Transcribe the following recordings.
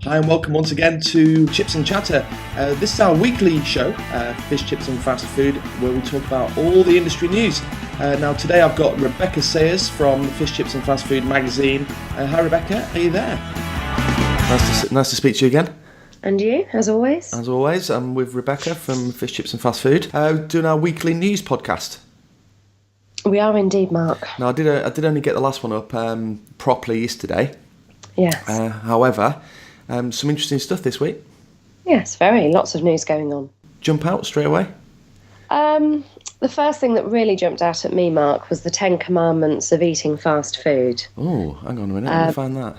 Hi and welcome once again to Chips and Chatter. This is our weekly show, Fish, Chips and Fast Food, where we talk about all the industry news. Now today I've got Rebecca Sayers from Fish, Chips and Fast Food magazine. Hi Rebecca, are you there? Nice to speak to you again. And you, as always? As always, I'm with Rebecca from Fish, Chips and Fast Food, doing our weekly news podcast. We are indeed, Mark. Now I did only get the last one up properly yesterday. Yes. However, some interesting stuff this week. Yes, very. Lots of news going on. Jump out straight away? The first thing that really jumped out at me, Mark, was the 10 Commandments of eating fast food. Oh, hang on a minute, let me find that.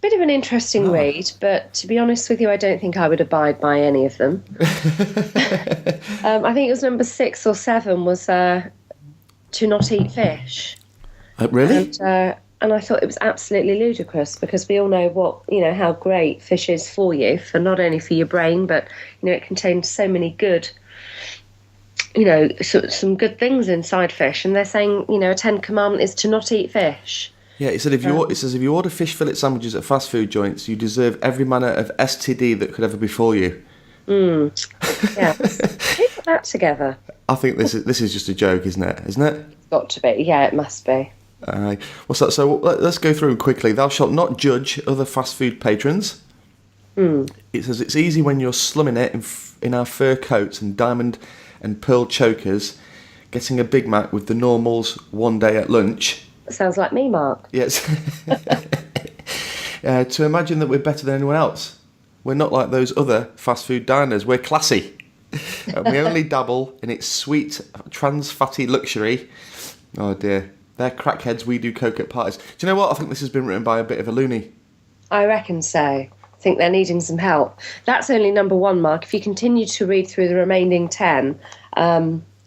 Bit of an interesting read, but to be honest with you, I don't think I would abide by any of them. I think it was number 6 or 7 was to not eat fish. Really? And I thought it was absolutely ludicrous because we all know how great fish is for you, for not only for your brain, but it contains so many good, some good things inside fish. And they're saying, a 10 commandment is to not eat fish. Yeah, it says if you order fish fillet sandwiches at fast food joints, you deserve every manner of STD that could ever befall you. Yeah. Who put that together? I think this is just a joke, isn't it? Isn't it? It's got to be. Yeah, it must be. What's that? So let's go through them quickly. Thou shalt not judge other fast food patrons. It says it's easy when you're slumming it in our fur coats and diamond and pearl chokers, getting a Big Mac with the normals one day at lunch. Sounds like me, Mark. Yes. To imagine that we're better than anyone else. We're not like those other fast food diners. We're classy. And we only dabble in its sweet, trans fatty luxury. Oh dear. They're crackheads, we do coke at parties. Do you know what? I think this has been written by a bit of a loony. I reckon so. I think they're needing some help. That's only number 1, Mark. If you continue to read through the remaining 10,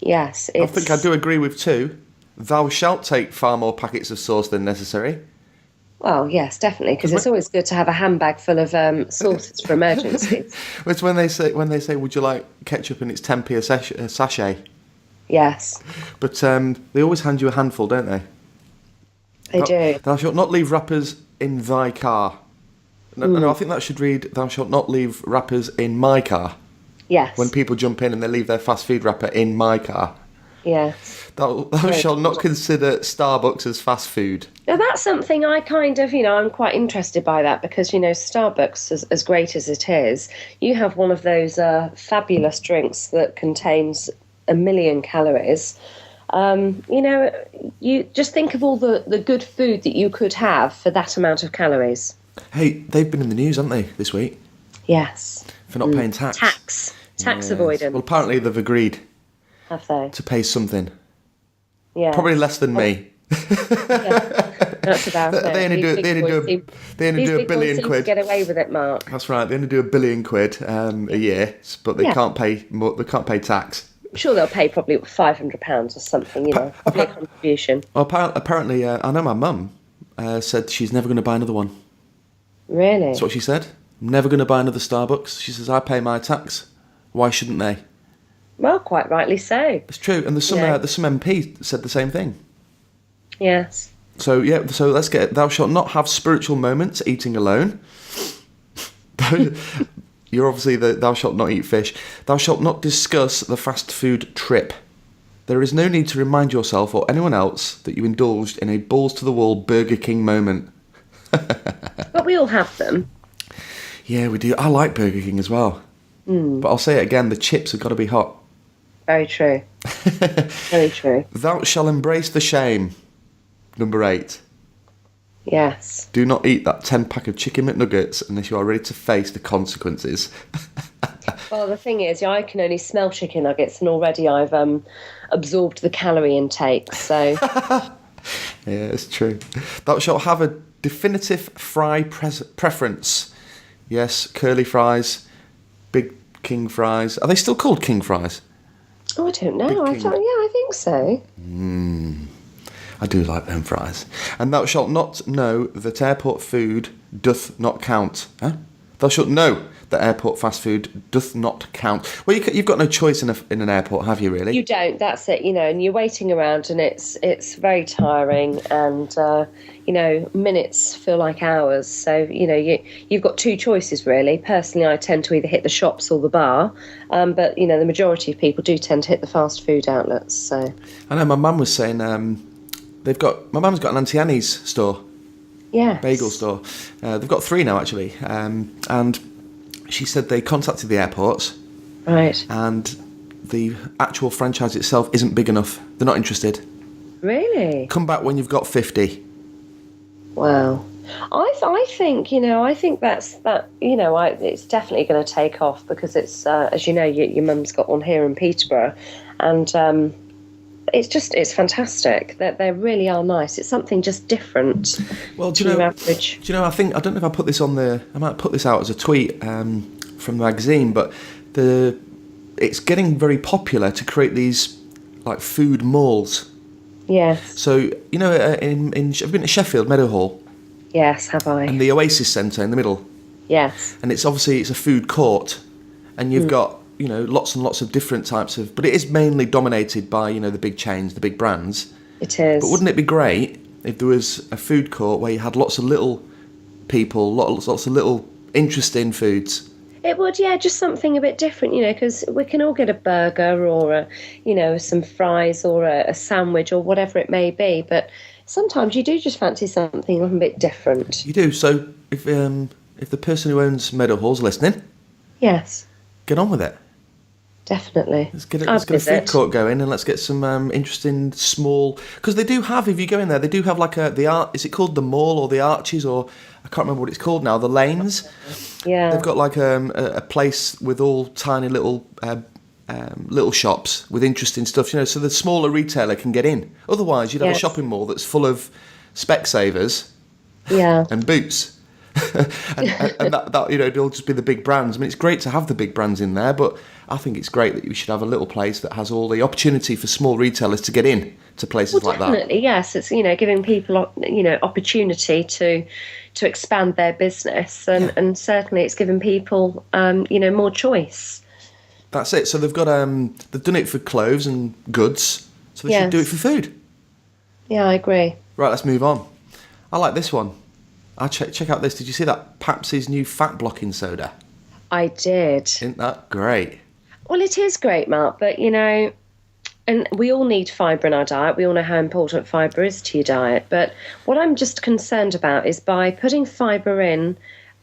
yes. I think I do agree with 2. Thou shalt take far more packets of sauce than necessary. Well, yes, definitely, because it's always good to have a handbag full of sauces for emergencies. It's when they say, would you like ketchup and it's 10p a sachet? Yes. But they always hand you a handful, don't they? They do. Thou shalt not leave wrappers in thy car. No, I think that should read, thou shalt not leave wrappers in my car. Yes. When people jump in and they leave their fast food wrapper in my car. Yes. Thou shalt not consider Starbucks as fast food. Now that's something I kind of, I'm quite interested by that because, Starbucks, as great as it is, you have one of those fabulous drinks that contains 1 million calories. You just think of all the good food that you could have for that amount of calories. Hey, they've been in the news, haven't they, this week? Yes. For not paying tax. Tax avoidance. Well, apparently they've agreed. Have they? To pay something. Yeah. Probably less than me. Yeah. That's about it. They only do £1 billion quid. To get away with it, Mark. That's right. They only do £1 billion a year, but they can't pay more. They can't pay tax. I'm sure they'll pay probably £500 or something. Probably a contribution. Well, apparently, I know my mum said she's never going to buy another one. Really? That's what she said. I'm never going to buy another Starbucks. She says I pay my tax. Why shouldn't they? Well, quite rightly so. It's true, and the some MP said the same thing. Yes. So let's get it. Thou shalt not have spiritual moments eating alone. You're obviously thou shalt not eat fish. Thou shalt not discuss the fast food trip. There is no need to remind yourself or anyone else that you indulged in a balls-to-the-wall Burger King moment. But we all have them. Yeah, we do. I like Burger King as well. But I'll say it again, the chips have got to be hot. Very true. Very true. Thou shalt embrace the shame. Number 8. Yes. Do not eat that 10-pack of chicken McNuggets unless you are ready to face the consequences. Well, the thing is, I can only smell chicken nuggets and already I've absorbed the calorie intake, so... Yeah, it's true. Thou shalt have a definitive fry preference. Yes, curly fries, big king fries. Are they still called king fries? Oh, I don't know. I think so. I do like them fries. And thou shalt not know that airport food doth not count. Huh? Thou shalt know that airport fast food doth not count. Well, you've got no choice in an airport, have you, really? You don't. That's it. And you're waiting around, and it's very tiring, and minutes feel like hours. So you've got two choices really. Personally, I tend to either hit the shops or the bar, but the majority of people do tend to hit the fast food outlets. So I know my mum was saying my mum's got an Auntie Annie's store. Yeah. Bagel store. They've got 3 now, actually. And she said they contacted the airports. Right. And the actual franchise itself isn't big enough. They're not interested. Really? Come back when you've got 50. Wow. I think that's it's definitely going to take off because it's, as you know, your mum's got one here in Peterborough. And it's fantastic. They really are nice. It's something just different. Well, to your average. Do you know? I don't know if I put this on I might put this out as a tweet from the magazine, but it's getting very popular to create these like food malls. Yes. So I've been to Sheffield Meadowhall. Yes, have I? And the Oasis Centre in the middle. Yes. And it's a food court, and you've got lots and lots of different types of, but it is mainly dominated by the big chains, the big brands. It is. But wouldn't it be great if there was a food court where you had lots of little people, lots of little interesting foods? It would, yeah, just something a bit different, because we can all get a burger or some fries or a sandwich or whatever it may be, but sometimes you do just fancy something a little bit different. You do. So if the person who owns Meadowhall's listening, yes, get on with it. Definitely. Let's get a food court going, and let's get some interesting small. Because they do have, if you go in there, they do have like the art. Is it called the Mall or the Arches, or I can't remember what it's called now. The Lanes. Yeah. They've got like a place with all tiny little shops with interesting stuff. So the smaller retailer can get in. Otherwise, you'd have a shopping mall that's full of Specsavers. Yeah. And Boots. and that it'll just be the big brands. I mean, it's great to have the big brands in there, but I think it's great that we should have a little place that has all the opportunity for small retailers to get in to places like that. Definitely, yes. It's giving people opportunity to expand their business, and certainly it's giving people more choice. That's it. So they've done it for clothes and goods, so they should do it for food. Yeah, I agree. Right, let's move on. I like this one. Check out this. Did you see that Pepsi's new fat blocking soda? I did. Isn't that great? Well, it is great, Mark, but and we all need fibre in our diet. We all know how important fibre is to your diet. But what I'm just concerned about is by putting fibre in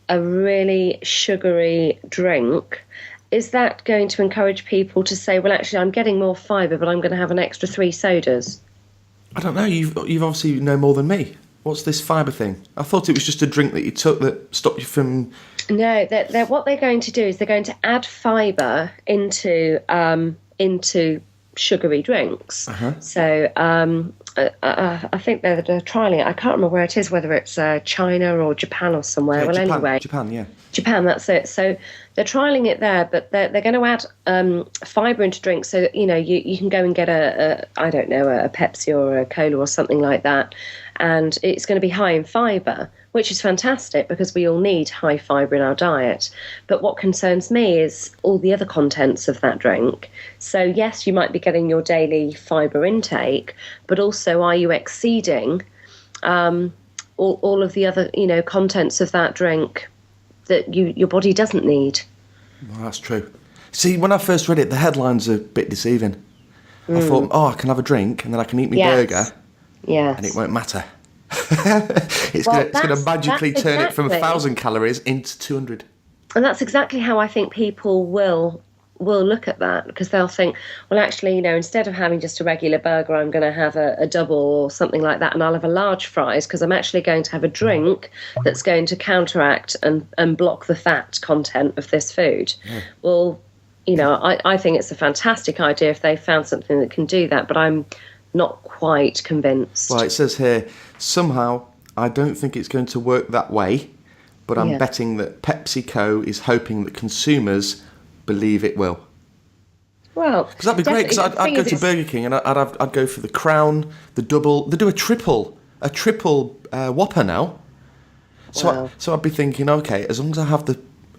a really sugary drink, is that going to encourage people to say, well, actually, I'm getting more fibre, but I'm going to have an extra 3 sodas? I don't know. You've obviously know more than me. What's this fibre thing? I thought it was just a drink that you took that stopped you from... No, what they're going to do is they're going to add fibre into sugary drinks. Uh-huh. So I think they're trialling it. I can't remember where it is, whether it's China or Japan or somewhere. Yeah, Anyway. Japan, yeah. Japan, that's it. So they're trialling it there, but they're going to add fibre into drinks so that, you can go and get a Pepsi or a Cola or something like that, and it's going to be high in fibre, which is fantastic because we all need high fibre in our diet. But what concerns me is all the other contents of that drink. So yes, you might be getting your daily fibre intake, but also are you exceeding all of the other contents of that drink that your body doesn't need? Well, that's true. See, when I first read it, the headlines are a bit deceiving. I thought, I can have a drink and then I can eat my burger. Yes. And it won't matter. It's going to magically turn it from 1,000 calories into 200. And that's exactly how I think people will look at that, because they'll think, well, actually, instead of having just a regular burger, I'm going to have a double or something like that, and I'll have a large fries because I'm actually going to have a drink that's going to counteract and block the fat content of this food. Yeah. Well, I think it's a fantastic idea if they found something that can do that, but I'm not quite convinced. Well, it says here, somehow I don't think it's going to work that way, but I'm betting that PepsiCo is hoping that consumers believe it will. Well, because that'd be great. Because I'd go to Burger King and I'd go for the Crown, the double. They do a triple Whopper now. So wow. so I'd be thinking, okay, as long as I have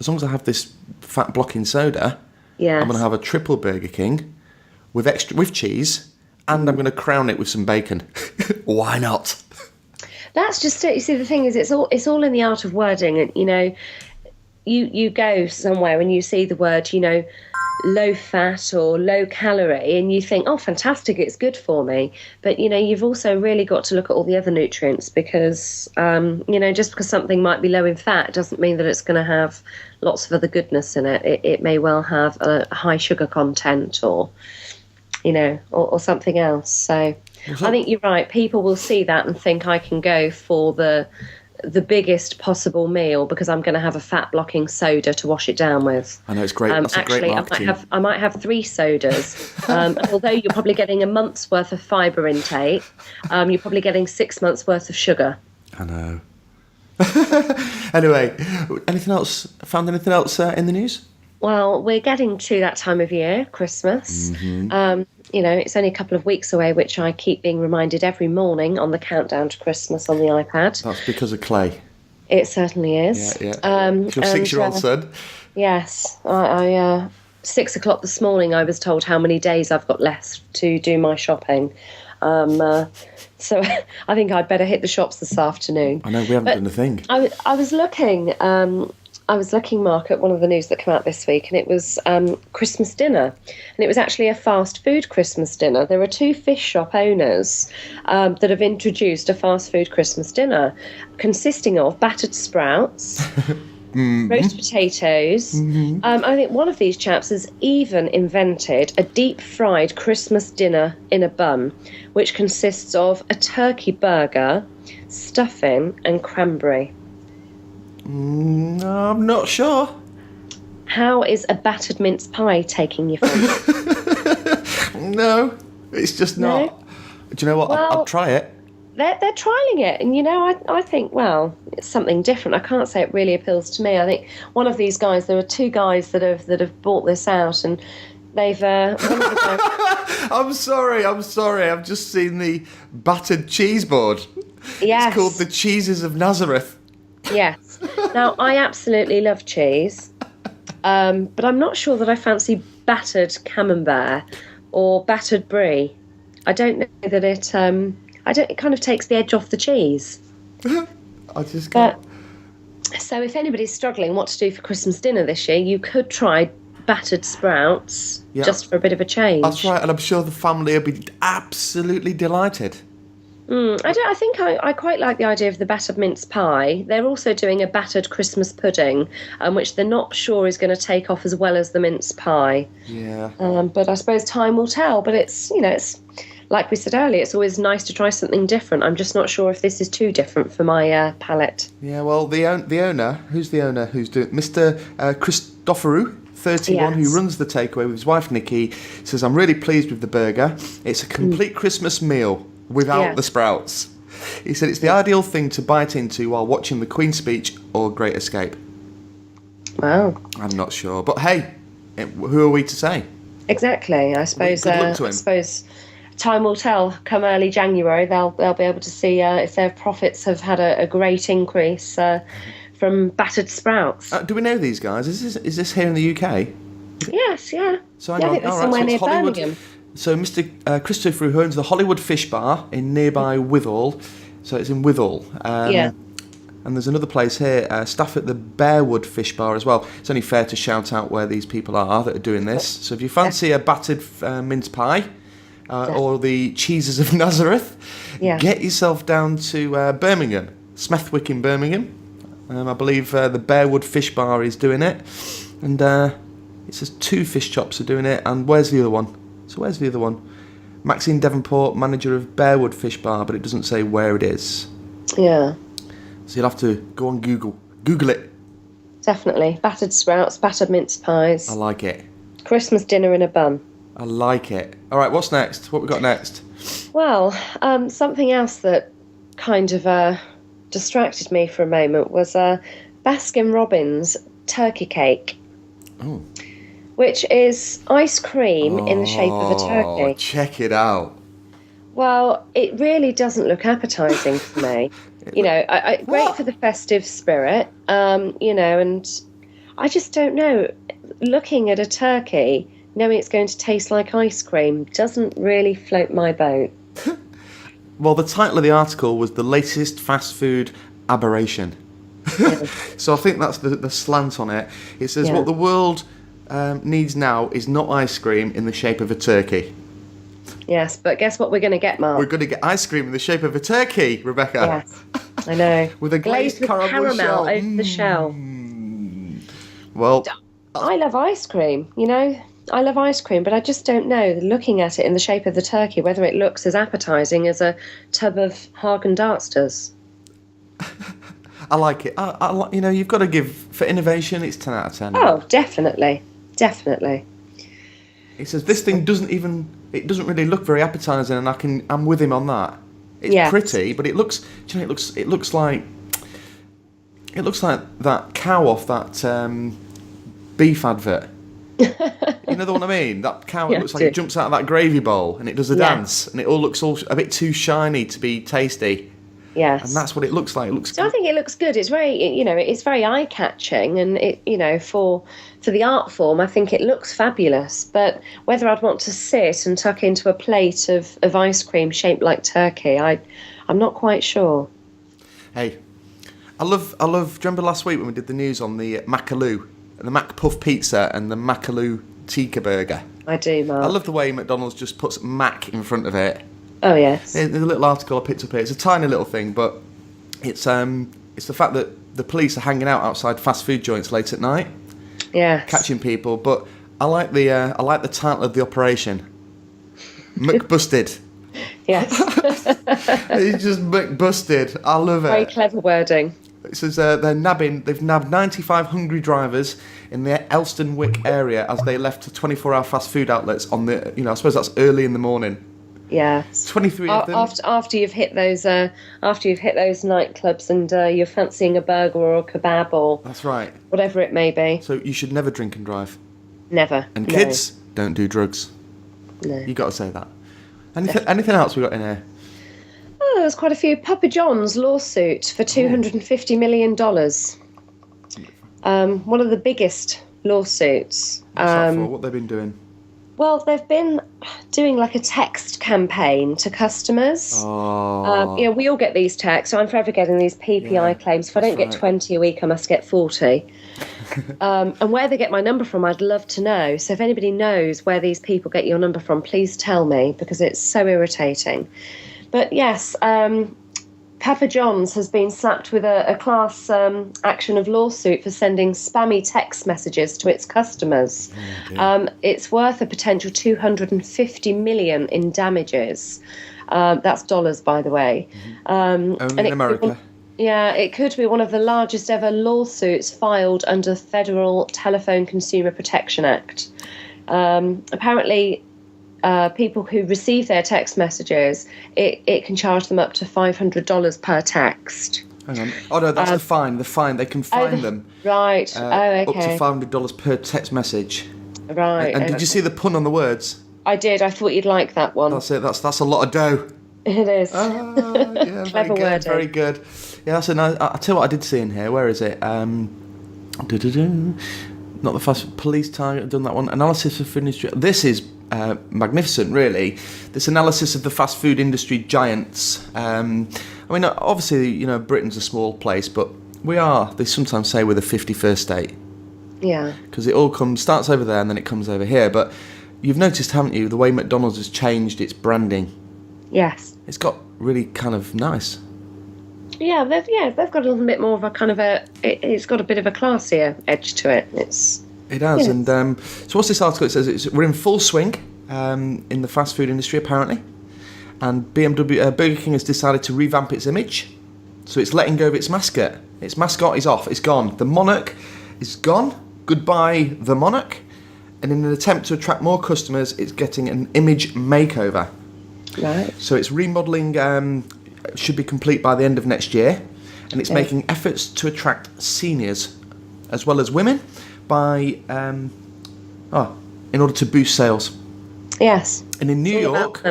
as long as I have this fat blocking soda, Yes. I'm going to have a triple Burger King with cheese, and I'm going to crown it with some bacon. Why not? That's just it. You see, the thing is, it's all in the art of wording. And you go somewhere and you see the word, low fat or low calorie, and you think, oh, fantastic, it's good for me. But you've also really got to look at all the other nutrients, because just because something might be low in fat doesn't mean that it's going to have lots of other goodness in it. It may well have a high sugar content, or or something else. So I think you're right. People will see that and think, I can go for the biggest possible meal because I'm going to have a fat blocking soda to wash it down with. I know, it's great. That's actually, a great marketing. I might have 3 sodas. Although you're probably getting a month's worth of fibre intake, you're probably getting 6 months worth of sugar. I know. Anyway, found anything else in the news? Well, we're getting to that time of year, Christmas. Mm-hmm. It's only a couple of weeks away, which I keep being reminded every morning on the countdown to Christmas on the iPad. That's because of Clay. It certainly is. Yeah. Your 6-year-old son? Yes. I 6 o'clock this morning, I was told how many days I've got left to do my shopping. So I think I'd better hit the shops this afternoon. I know, we haven't done a thing. I was looking... Mark, at one of the news that came out this week, and it was Christmas dinner. And it was actually a fast food Christmas dinner. There are 2 fish shop owners that have introduced a fast food Christmas dinner consisting of battered sprouts, roast potatoes. I think one of these chaps has even invented a deep fried Christmas dinner in a bun, which consists of a turkey burger, stuffing, and cranberry. No, I'm not sure. How is a battered mince pie taking you from? No, it's just not. No? Do you know what? Well, I'll try it. They're trialling it, and I think, well, it's something different. I can't say it really appeals to me. I think one of these guys, there are 2 guys that have bought this out, and they've. I'm sorry. I've just seen the battered cheese board. Yes. It's called the Cheeses of Nazereth. Yes. Now, I absolutely love cheese, but I'm not sure that I fancy battered camembert or battered brie. I don't know that it. It kind of takes the edge off the cheese. I just can't. So, if anybody's struggling what to do for Christmas dinner this year, you could try battered sprouts just for a bit of a change. That's right, and I'm sure the family will be absolutely delighted. I think I quite like the idea of the battered mince pie. They're also doing a battered Christmas pudding, which they're not sure is going to take off as well as the mince pie. Yeah. But I suppose time will tell. But it's like we said earlier, it's always nice to try something different. I'm just not sure if this is too different for my palate. Yeah. Well, the owner, who's the owner? Who's doing Mr. Christoforou, 31, who runs the takeaway with his wife Nikki, says, "I'm really pleased with the burger. It's a complete Christmas meal without the sprouts." He said it's the ideal thing to bite into while watching the Queen's Speech or Great Escape. Wow. I'm not sure, but hey, who are we to say? Exactly. I suppose. Good luck to him. I suppose time will tell. Come early January, they'll be able to see if their profits have had a great increase from battered sprouts. Do we know these guys? Is this here in the UK? Yes. Yeah. So I think there's somewhere near Birmingham. So Mr. Christopher, who owns the Hollywood Fish Bar in nearby Withall, so it's in Withall. And there's another place here, staff at the Bearwood Fish Bar as well. It's only fair to shout out where these people are that are doing this. So if you fancy a battered mince pie or the Cheeses of Nazereth, get yourself down to Birmingham, Smethwick in Birmingham. I believe the Bearwood Fish Bar is doing it. And it says 2 fish chops are doing it. And where's the other one? So where's the other one? Maxine Devonport, manager of Bearwood Fish Bar, but it doesn't say where it is. Yeah. So you'll have to go on Google. Google it. Definitely. Battered sprouts, battered mince pies. I like it. Christmas dinner in a bun. I like it. All right, what's next? What we got next? Well, something else that kind of distracted me for a moment was Baskin Robbins turkey cake. Oh. Which is ice cream in the shape of a turkey. Check it out. Well, it really doesn't look appetising for me. Great for the festive spirit, and I just don't know. Looking at a turkey, knowing it's going to taste like ice cream, doesn't really float my boat. Well, the title of the article was "The Latest Fast Food Aberration." Yeah. So I think that's the slant on it. It says Yeah. what the world needs now is not ice cream in the shape of a turkey. Yes, but guess what we're going to get, Mark? We're going to get ice cream in the shape of a turkey, Rebecca. Yes, I know. With a glazed with caramel shell. over the shell. Well, I love ice cream, I love ice cream, but I just don't know, looking at it in the shape of the turkey, whether it looks as appetising as a tub of Haagen-Dazs does. I like it. You've got to give, for innovation, it's 10 out of 10. Oh, definitely. Definitely. It says this thing doesn't really look very appetising, and I'm with him on that. It's pretty, but it looks like that cow off that beef advert. You know the one I mean? That cow, it looks like it jumps out of that gravy bowl and it does a dance, and it all looks a bit too shiny to be tasty. Yes. And that's what it looks like. I think it looks good. It's very, it's very eye-catching, and for the art form, I think it looks fabulous. But whether I'd want to sit and tuck into a plate of ice cream shaped like turkey, I'm not quite sure. Hey, I love. Do you remember last week when we did the news on the Macaloo, the Mac Puff Pizza and the Macaloo Tikka Burger? I do, Mark. I love the way McDonald's just puts Mac in front of it. Oh yes. There's a little article I picked up here. It's a tiny little thing, but it's the fact that the police are hanging out outside fast food joints late at night, catching people. But I like the title of the operation, McBusted. Yes. It's just McBusted. I love it. Very clever wording. It says they've nabbed 95 hungry drivers in the Elstonwick area as they left 24-hour fast food outlets on the, I suppose that's early in the morning. Yes. 23 of them. After you've hit those nightclubs and you're fancying a burger or a kebab or That's right. whatever it may be. So you should never drink and drive. Never. And kids, don't do drugs. No. You got to say that. Anything else we got in here? Oh, there's quite a few. Papa John's lawsuit for $250 million. One of the biggest lawsuits. What's that for? What they've been doing? Well, they've been doing like a text campaign to customers. Oh. We all get these texts. So I'm forever getting these PPI claims. If I don't get 20 a week, I must get 40. And where they get my number from, I'd love to know. So if anybody knows where these people get your number from, please tell me, because it's so irritating. But yes, Papa John's has been slapped with a class action of lawsuit for sending spammy text messages to its customers. It's worth a potential $250 million in damages. That's dollars, by the way. Only in America. It could be one of the largest ever lawsuits filed under the Federal Telephone Consumer Protection Act. Apparently, people who receive their text messages, it can charge them up to $500 per text. Hang on. Oh, no, that's the fine. The fine. They can fine them. Right. Okay. Up to $500 per text message. Right. And did you see the pun on the words? I did. I thought you'd like that one. That's it. That's a lot of dough. It is. Yeah, clever wording. Very good. Yeah, that's a nice. I'll tell you what I did see in here. Where is it? Not the fast police target. I've done that one. Analysis of food industry. This is magnificent, really. This analysis of the fast food industry giants. I mean, obviously, Britain's a small place, but they sometimes say we're the 51st state. Yeah. Because it all starts over there and then it comes over here. But you've noticed, haven't you, the way McDonald's has changed its branding? Yes. It's got really kind of nice. Yeah, they've got a little bit more of a kind of it's got a bit of a classier edge to it. It has, and so what's this article? It says we're in full swing in the fast food industry, apparently, and Burger King has decided to revamp its image, so it's letting go of its mascot. Its mascot is off, it's gone. The monarch is gone. Goodbye, the monarch. And in an attempt to attract more customers, it's getting an image makeover. Right. So it's remodelling should be complete by the end of next year, and it's making efforts to attract seniors as well as women by in order to boost sales. Yes. And in New York,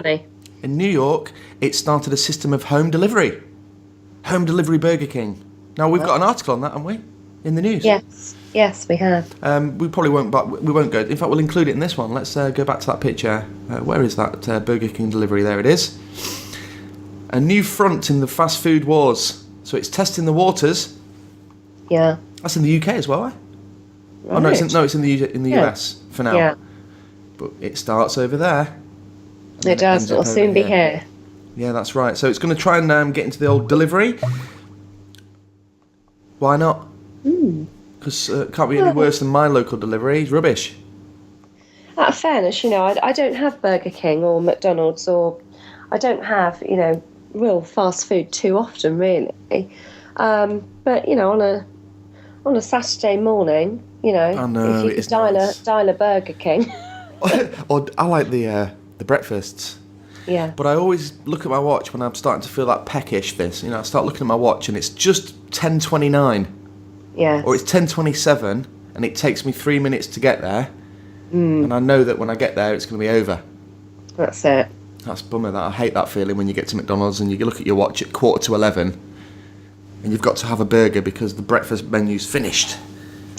it started a system of home delivery Burger King. Now we've got an article on that, haven't we? in the news? Yes, we have. We probably won't, but we won't go. In fact, we'll include it in this one. Let's go back to that picture. Where is that Burger King delivery? There it is. A new front in the fast food wars. So it's testing the waters. Yeah. That's in the UK as well, eh? Right. Oh no, it's in the US for now. Yeah. But it starts over there. It does. It'll soon be here. Yeah, that's right. So it's going to try and get into the old delivery. Why not? Because it can't be any worse than my local delivery. It's rubbish. Out of fairness, I don't have Burger King or McDonald's, or I don't have, real fast food too often, really. But, on a Saturday morning, I know, if you dial a Burger King. Or I like the breakfasts. Yeah. But I always look at my watch when I'm starting to feel that peckish. I start looking at my watch and it's just 10:29. Yeah. Or it's 10:27 and it takes me 3 minutes to get there. And I know that when I get there, it's going to be over. That's it. That's a bummer. I hate that feeling when you get to McDonald's and you look at your watch at 11:15 and you've got to have a burger because the breakfast menu's finished.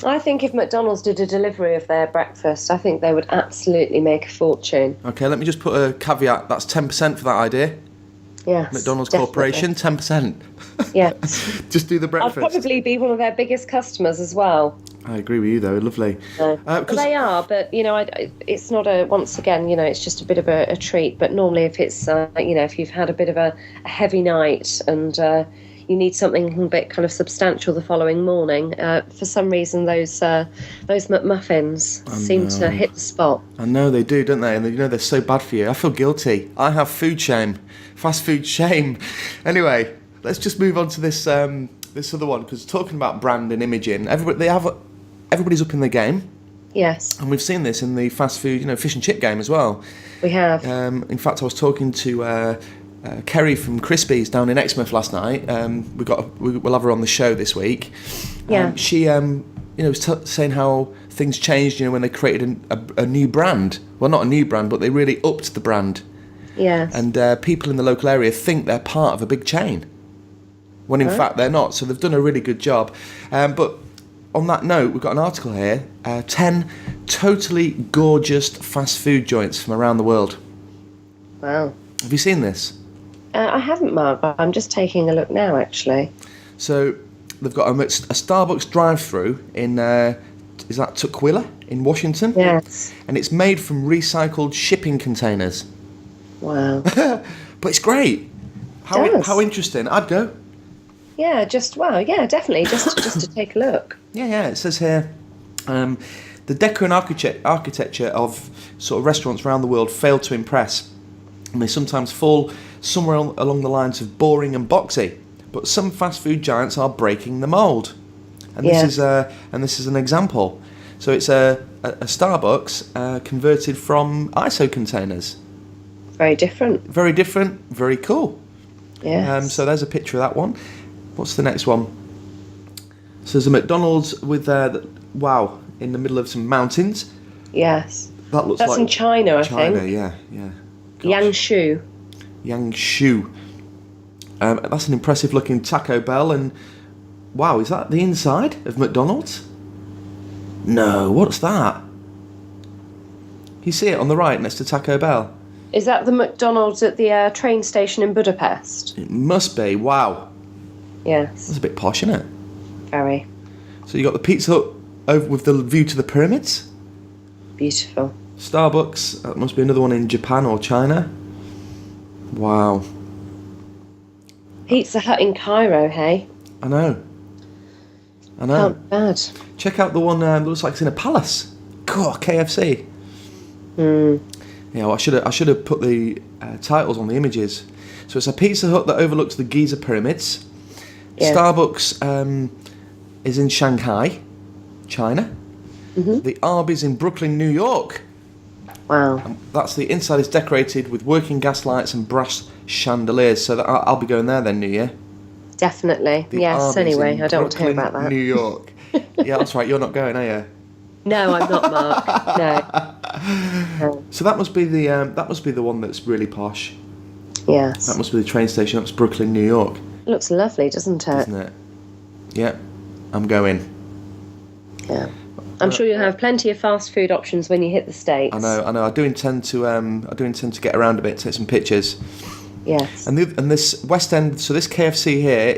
I think if McDonald's did a delivery of their breakfast, I think they would absolutely make a fortune. Okay, let me just put a caveat. That's 10% for that idea. Yes, McDonald's definitely. Corporation, 10%. Yes. Just do the breakfast. I'd probably be one of their biggest customers as well. I agree with you, though. Lovely. Well, they are, but, it's not once again, it's just a bit of a treat. But normally if it's, if you've had a bit of a heavy night and you need something a bit kind of substantial the following morning, for some reason those McMuffins seem to hit the spot. I know they do, don't they? And they're so bad for you. I feel guilty. I have food shame. Fast food shame. Anyway, let's just move on to this this other one, because talking about brand and imaging, everybody's up in the game. Yes. And we've seen this in the fast food, fish and chip game as well. We have. In fact, I was talking to Kerry from Crispies down in Exmouth last night. We'll have her on the show this week. Yeah. She was saying how things changed, when they created a new brand. Well, not a new brand, but they really upped the brand. Yes. And people in the local area think they're part of a big chain, when in fact they're not. So they've done a really good job. But on that note, we've got an article here, 10 totally gorgeous fast food joints from around the world. Wow. Have you seen this? I haven't, Mark, but I'm just taking a look now, actually. So they've got a Starbucks drive-through in, is that Tukwila in Washington? Yes. And it's made from recycled shipping containers. Wow. But it's great. How interesting. I'd go. Yeah, definitely, just to take a look. Yeah, it says here, the decor and architecture of sort of restaurants around the world fail to impress, and they sometimes fall somewhere along the lines of boring and boxy. But some fast food giants are breaking the mould, and this is an example. So it's a Starbucks converted from ISO containers. Very different. Very different. Very cool. Yeah. So there's a picture of that one. What's the next one? So there's a McDonald's with in the middle of some mountains. Yes. That's like in China, I think. China, yeah. Yangshu. That's an impressive looking Taco Bell, and wow, is that the inside of McDonald's? No, what's that? You see it on the right next to Taco Bell? Is that the McDonald's at the train station in Budapest? It must be. Wow. Yes. That's a bit posh, isn't it? Very. So you got the Pizza Hut over with the view to the pyramids. Beautiful. Starbucks. That must be another one in Japan or China. Wow. Pizza Hut in Cairo, hey? I know. Can't be bad. Check out the one that looks like it's in a palace. God, KFC. Yeah, well, I should have put the titles on the images. So it's a Pizza Hut that overlooks the Giza pyramids. Yeah. Starbucks is in Shanghai, China. Mm-hmm. The Arby's in Brooklyn, New York. Wow. That's the inside is decorated with working gas lights and brass chandeliers. So I'll be going there then, New Year. Definitely. Yes. Arby's anyway, I don't want to hear about that. New York. Yeah, that's right. You're not going, are you? No, I'm not, Mark. No. So that must be the one that's really posh. Yes. That must be the train station. That's Brooklyn, New York. It looks lovely, doesn't it? Doesn't it? Yeah, I'm going. Yeah. I'm sure you'll have plenty of fast food options when you hit the States. I know. I do intend to get around a bit, take some pictures. Yes. And this West End, so this KFC here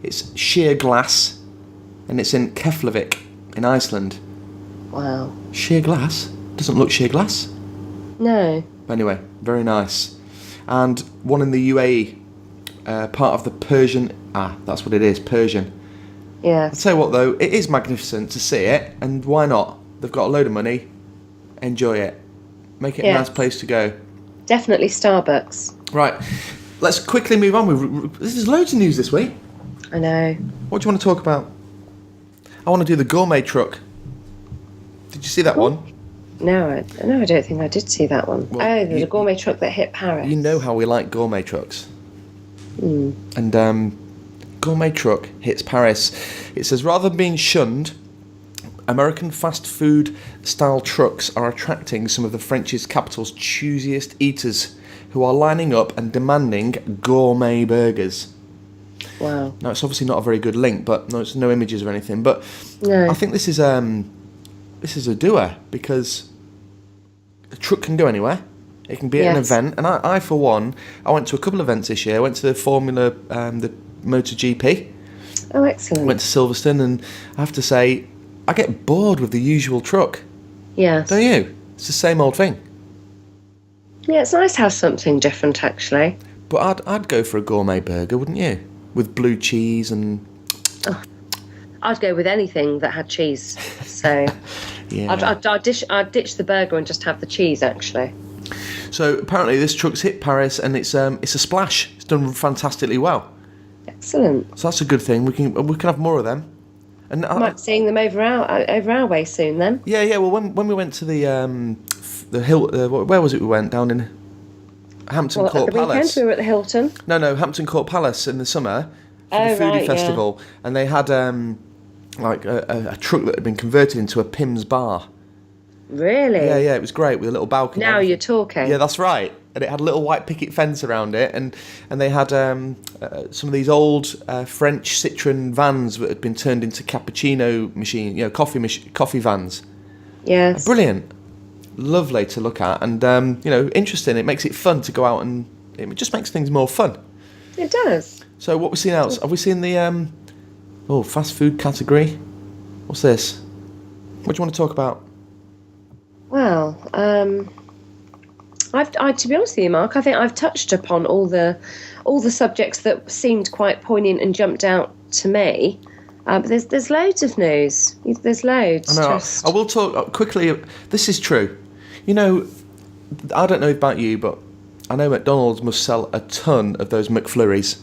it's sheer glass, and it's in Keflavik in Iceland. Wow. Sheer glass? Doesn't look sheer glass. No. Anyway, very nice. And one in the UAE, part of the Persian. That's what it is, Persian. Yeah. I'll tell you what though, it is magnificent to see it, and why not? They've got a load of money. Enjoy it. Make it a nice place to go. Definitely Starbucks. Right, let's quickly move on. There's loads of news this week. I know. What do you want to talk about? I want to do the gourmet truck. Did you see that one? No, I don't think I did see that one. Well, the gourmet truck that hit Paris. You know how we like gourmet trucks. Mm. And gourmet truck hits Paris. It says, rather than being shunned, American fast food style trucks are attracting some of the French's capital's choosiest eaters, who are lining up and demanding gourmet burgers. Wow. Now, it's obviously not a very good link, but it's no images or anything. But no. I think this is a doer, because a truck can go anywhere. It can be at an event. And I, for one, I went to a couple of events this year. I went to the Formula, the MotoGP. Oh, excellent. Went to Silverstone, and I have to say, I get bored with the usual truck. Yes. Don't you? It's the same old thing. Yeah, it's nice to have something different, actually. But I'd go for a gourmet burger, wouldn't you? With blue cheese and... Oh, I'd go with anything that had cheese. So yeah. I'd ditch the burger and just have the cheese, actually. So apparently this truck's hit Paris, and it's a splash. It's done fantastically well. Excellent. So that's a good thing. We can have more of them. And I might be seeing them over our way soon then. Yeah. Well, when we went to the hill, where was it? We went down in Hampton Court at the Palace. Weekend we were at the Hilton. No, Hampton Court Palace in the summer for the foodie festival, and they had like a truck that had been converted into a Pim's bar. Really? Yeah, it was great with a little balcony. Now you're talking. Yeah, that's right. And it had a little white picket fence around it, and they had some of these old French Citroen vans that had been turned into cappuccino machine, coffee vans. Yes. Brilliant, lovely to look at, and interesting. It makes it fun to go out, and it just makes things more fun. It does. So what we seen else? Have we seen the fast food category? What's this? What do you want to talk about? Well, to be honest with you, Mark, I think I've touched upon all the subjects that seemed quite poignant and jumped out to me. But there's loads of news. There's loads. I know. I will talk quickly. This is true. I don't know about you, but I know McDonald's must sell a ton of those McFlurries.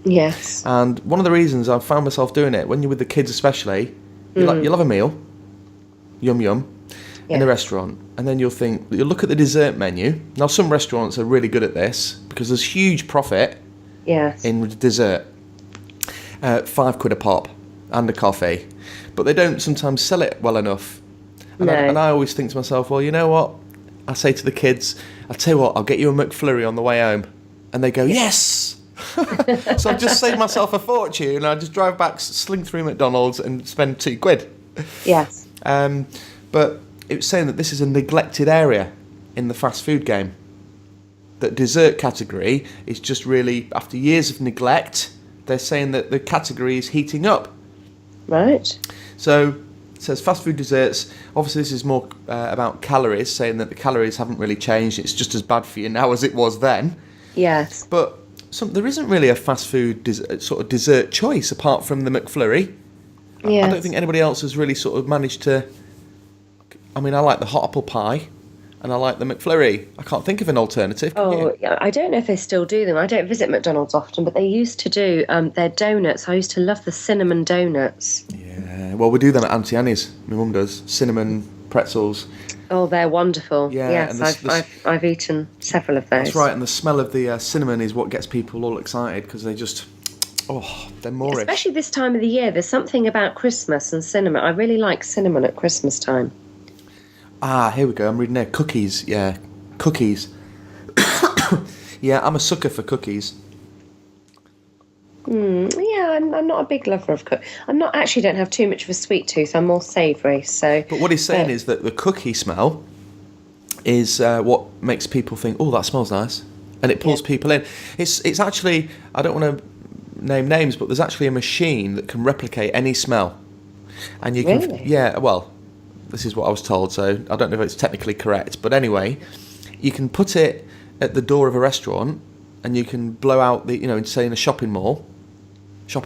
Yes. And one of the reasons I've found myself doing it, when you're with the kids especially, you'll have a meal, yum, in a restaurant, and then you'll look at the dessert menu. Now, some restaurants are really good at this because there's huge profit in dessert. £5 a pop and a coffee, but they don't sometimes sell it well enough. And, I always think to myself, well, you know what? I say to the kids, I'll tell you what, I'll get you a McFlurry on the way home. And they go, yes! So I've just saved myself a fortune, and I just drive back, slink through McDonald's and spend £2. Yes. But it was saying that this is a neglected area in the fast food game. That dessert category is just really, after years of neglect, they're saying that the category is heating up. Right. So it says fast food desserts. Obviously, this is more about calories, saying that the calories haven't really changed. It's just as bad for you now as it was then. Yes. But there isn't really a fast food sort of dessert choice apart from the McFlurry. Yes. I don't think anybody else has really sort of managed to... I mean, I like the hot apple pie and I like the McFlurry. I can't think of an alternative. Yeah, I don't know if they still do them. I don't visit McDonald's often, but they used to do their donuts. I used to love the cinnamon donuts. Yeah, well, we do them at Auntie Annie's. My mum does. Cinnamon pretzels. Oh, they're wonderful. Yeah, yes, I've eaten several of those. That's right, and the smell of the cinnamon is what gets people all excited because they just... Oh, they're Moorish. Especially this time of the year. There's something about Christmas and cinnamon. I really like cinnamon at Christmas time. Here we go. I'm reading there. Cookies. Yeah, cookies. Yeah, I'm a sucker for cookies. Yeah, I'm not a big lover of cook. Don't have too much of a sweet tooth. I'm more savoury. So, but what he's saying is that the cookie smell is what makes people think, oh, that smells nice, and it pulls people in. It's actually, I don't want to name names, but there's actually a machine that can replicate any smell, and you can, really? yeah. Well, this is what I was told, so I don't know if it's technically correct, but anyway, you can put it at the door of a restaurant, and you can blow out say in a shopping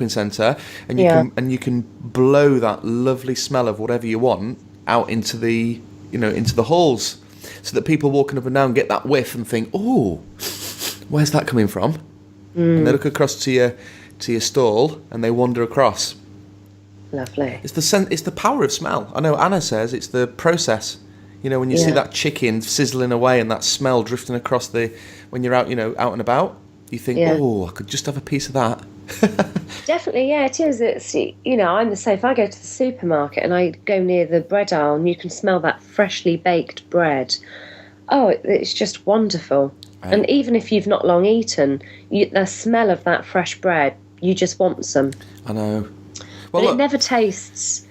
centre, and you can blow that lovely smell of whatever you want out into the halls, so that people walking up and down get that whiff and think, oh, where's that coming from? And they look across to your stall and they wander across. Lovely. It's the power of smell. I know Anna says it's the process. When you see that chicken sizzling away and that smell drifting across when you're out and about, you think, oh, I could just have a piece of that. Definitely, yeah, it is. It's, I'm the same. If I go to the supermarket and I go near the bread aisle and you can smell that freshly baked bread, oh, it's just wonderful. Right. And even if you've not long eaten, the smell of that fresh bread, you just want some. I know. Well, it never tastes,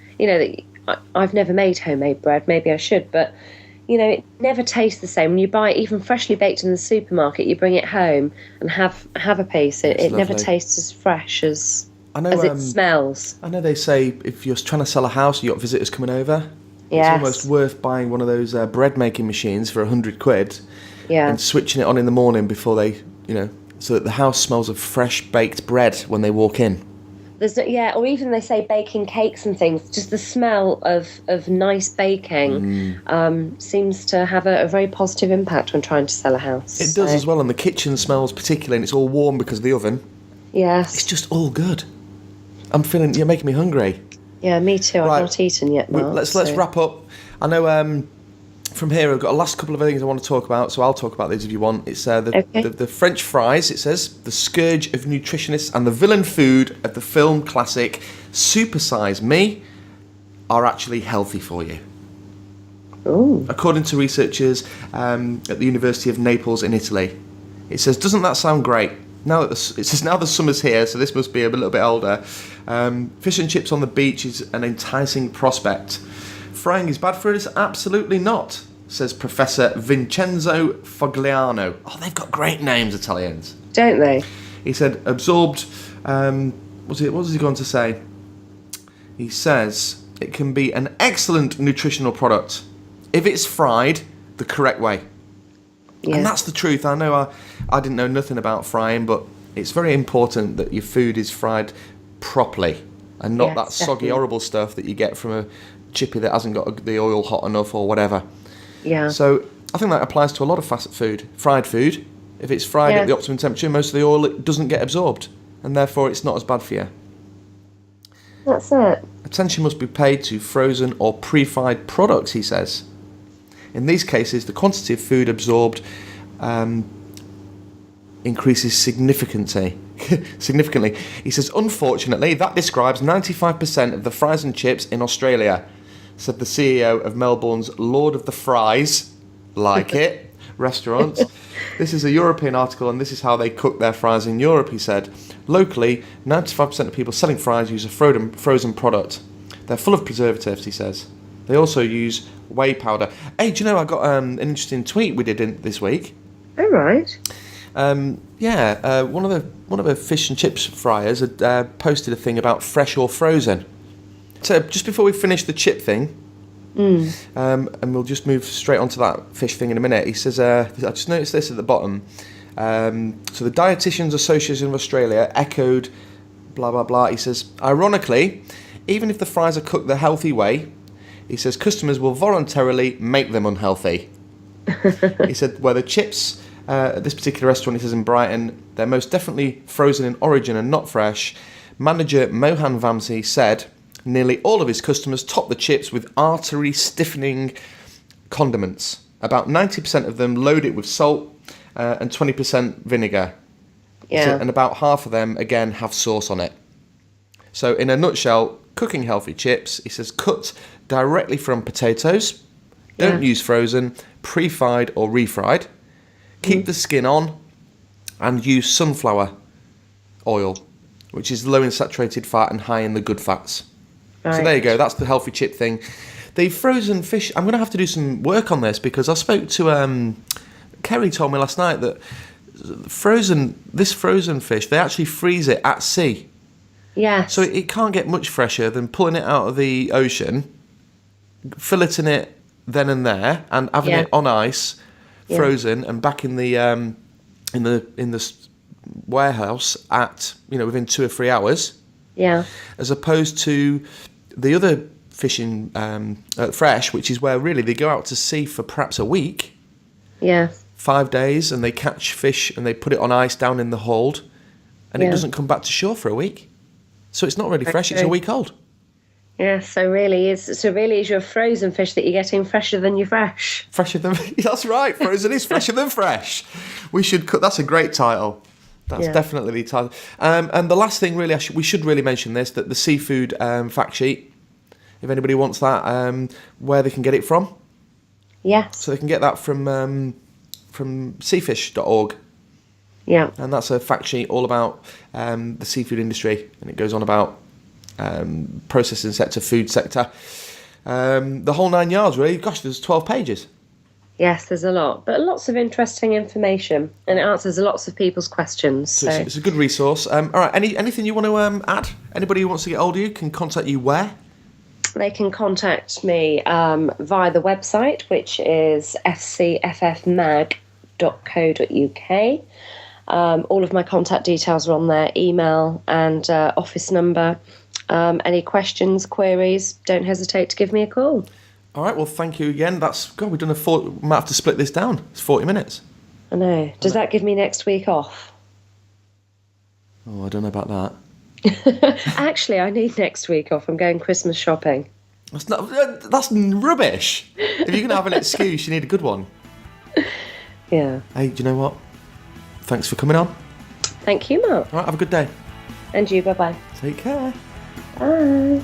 I've never made homemade bread, maybe I should, but, it never tastes the same. When you buy it even freshly baked in the supermarket, you bring it home and have a piece. It never tastes as fresh as it smells. I know they say if you're trying to sell a house, you've got visitors coming over, yes. It's almost worth buying one of those bread making machines for £100 and switching it on in the morning before they, so that the house smells of fresh baked bread when they walk in. Or even they say baking cakes and things. Just the smell of nice baking seems to have a very positive impact when trying to sell a house. It does as well, and the kitchen smells particularly, and it's all warm because of the oven. Yes. It's just all good. You're making me hungry. Yeah, me too. Right. I've not eaten yet, Mark. Let's wrap up. I know from here I've got a last couple of things I want to talk about, so I'll talk about these if you want. It's the French fries, it says, the scourge of nutritionists and the villain food of the film classic Super Size Me are actually healthy for you. Ooh. According to researchers at the University of Naples in Italy. It says, doesn't that sound great? Now the summer's here, so this must be a little bit older. Fish and chips on the beach is an enticing prospect. Frying is bad for us? Absolutely not, says Professor Vincenzo Fogliano. Oh, they've got great names, Italians. Don't they? He said, absorbed... what does he go on to say? He says, it can be an excellent nutritional product if it's fried the correct way. Yeah. And that's the truth. I know I didn't know nothing about frying, but it's very important that your food is fried properly and not that soggy, horrible stuff that you get from a chippy that hasn't got the oil hot enough or whatever. Yeah. So I think that applies to a lot of fried food. If it's fried at the optimum temperature, most of the oil doesn't get absorbed, and therefore it's not as bad for you. That's it. Attention must be paid to frozen or pre-fried products, he says. In these cases, the quantity of food absorbed increases significantly. He says, unfortunately, that describes 95% of the fries and chips in Australia, said the CEO of Melbourne's Lord of the Fries, restaurant. This is a European article, and this is how they cook their fries in Europe, he said. Locally, 95% of people selling fries use a frozen product. They're full of preservatives, he says. They also use whey powder. Hey, do you know I got an interesting tweet we did this week? All right. One of the fish and chips fryers had posted a thing about fresh or frozen. So just before we finish the chip thing, and we'll just move straight on to that fish thing in a minute. He says, I just noticed this at the bottom. So the Dietitians Association of Australia echoed blah, blah, blah. He says, ironically, even if the fries are cooked the healthy way, he says customers will voluntarily make them unhealthy. He said, where the chips... at this particular restaurant, he says in Brighton, they're most definitely frozen in origin and not fresh. Manager Mohan Vamsi said nearly all of his customers top the chips with artery-stiffening condiments. About 90% of them load it with salt and 20% vinegar. Yeah. And about half of them, again, have sauce on it. So in a nutshell, cooking healthy chips, he says, cut directly from potatoes. Don't use frozen, pre-fried or refried. Keep the skin on and use sunflower oil which is low in saturated fat and high in the good fats. Right. So there you go. That's the healthy chip thing. The frozen fish, I'm going to have to do some work on this because I spoke to... Kerry told me last night that this frozen fish, they actually freeze it at sea. Yes. So it can't get much fresher than pulling it out of the ocean, filleting it then and there, and having it on ice, frozen, and back in the warehouse at within 2 or 3 hours. Yeah. As opposed to the other fishing fresh, which is where really they go out to sea for perhaps a week. Yeah. 5 days, and they catch fish and they put it on ice down in the hold, and it doesn't come back to shore for a week. So it's not really fresh; it's a week old. Yeah. So really, is your frozen fish that you're getting fresher than your fresh? Fresher than that's right. Frozen is fresher than fresh. We should. That's a great title. That's definitely the title. And the last thing, really, we should really mention this: that the seafood fact sheet. If anybody wants that, where they can get it from. Yes. So they can get that from seafish.org. Yeah. And that's a fact sheet all about the seafood industry, and it goes on about processing sector, food sector, the whole 9 yards, really. Gosh, there's 12 pages. Yes, there's a lot, but lots of interesting information, and it answers lots of people's questions. So it's a good resource. All right, anything you want to add? Anybody who wants to get hold of you can contact you where? They can contact me via the website, which is fcffmag.co.uk. All of my contact details are on there, email and office number. Any questions, queries, don't hesitate to give me a call. All right, well, thank you again. We've done we might have to split this down. It's 40 minutes. I know. Does that give me next week off? Oh, I don't know about that. Actually, I need next week off. I'm going Christmas shopping. That's rubbish. If you're going to have an excuse, you need a good one. Yeah. Hey, do you know what? Thanks for coming on. Thank you, Mark. All right, have a good day. And you, bye-bye. Take care. Bye.